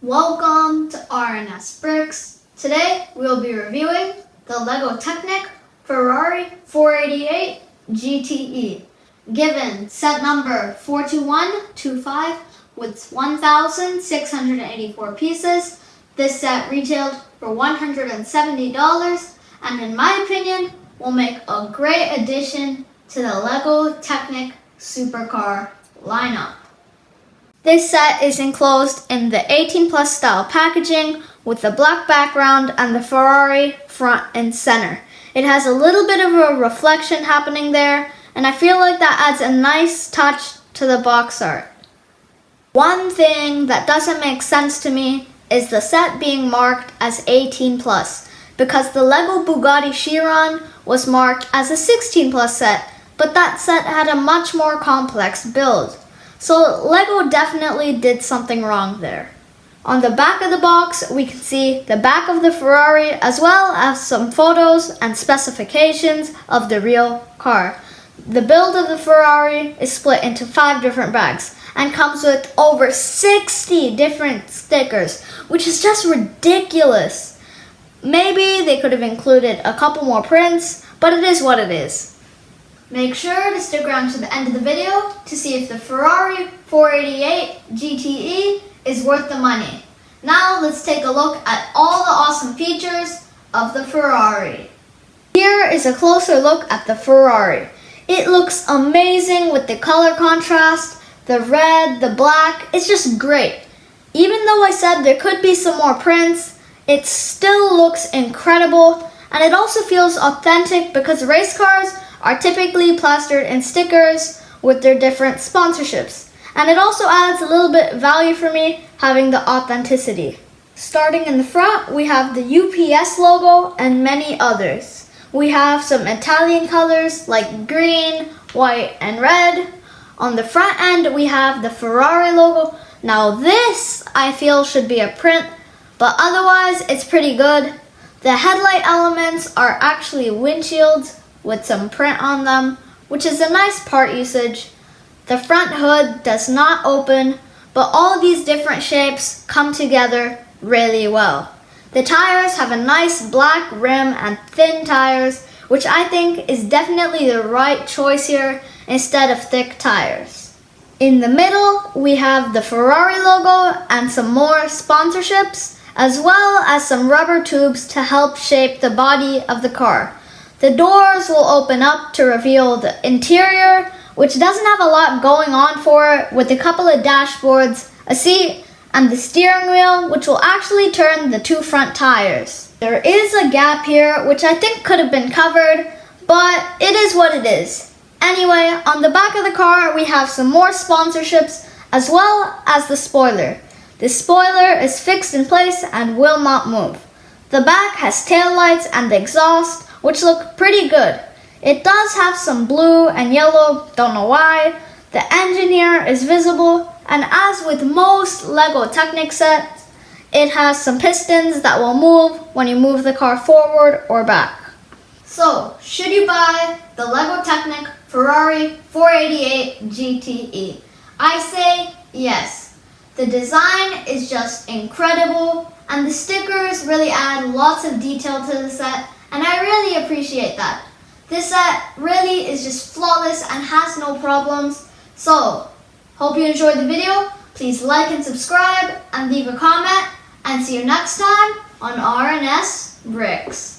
Welcome to RNS Bricks. Today we'll be reviewing the LEGO Technic Ferrari 488 GTE. Given set number 42125 with 1,684 pieces, this set retailed for $170 and in my opinion will make a great addition to the LEGO Technic Supercar lineup. This set is enclosed in the 18 plus style packaging with the black background and the Ferrari front and center. It has a little bit of a reflection happening there, and I feel like that adds a nice touch to the box art. One thing that doesn't make sense to me is the set being marked as 18 plus, because the LEGO Bugatti Chiron was marked as a 16 plus set, but that set had a much more complex build. So LEGO definitely did something wrong there. On the back of the box, we can see the back of the Ferrari as well as some photos and specifications of the real car. The build of the Ferrari is split into 5 different bags and comes with over 60 different stickers, which is just ridiculous. Maybe they could have included a couple more prints, but it is what it is. Make sure to stick around to the end of the video to see if the Ferrari 488 GTE is worth the money. Now let's take a look at all the awesome features of the Ferrari. Here is a closer look at the Ferrari. It looks amazing with the color contrast, the red, the black, it's just great. Even though I said there could be some more prints, it still looks incredible, and it also feels authentic because race cars are typically plastered in stickers with their different sponsorships. And it also adds a little bit of value for me having the authenticity. Starting in the front, we have the UPS logo and many others. We have some Italian colors like green, white, and red. On the front end, we have the Ferrari logo. Now this, I feel, should be a print, but otherwise, it's pretty good. The headlight elements are actually windshields with some print on them, which is a nice part usage. The front hood does not open, but all of these different shapes come together really well. The tires have a nice black rim and thin tires, which I think is definitely the right choice here instead of thick tires. In the middle, we have the Ferrari logo and some more sponsorships, as well as some rubber tubes to help shape the body of the car. The doors will open up to reveal the interior, which doesn't have a lot going on for it, with a couple of dashboards, a seat, and the steering wheel, which will actually turn the 2 front tires. There is a gap here, which I think could have been covered, but it is what it is. Anyway, on the back of the car, we have some more sponsorships, as well as the spoiler. The spoiler is fixed in place and will not move. The back has taillights and the exhaust, which look pretty good. It does have some blue and yellow, don't know why. The engine here is visible, and as with most LEGO Technic sets, it has some pistons that will move when you move the car forward or back. So, should you buy the LEGO Technic Ferrari 488 GTE? I say yes. The design is just incredible, and the stickers really add lots of detail to the set, and I really appreciate that. This set really is just flawless and has no problems. So, hope you enjoyed the video. Please like and subscribe and leave a comment, and see you next time on RNS Bricks.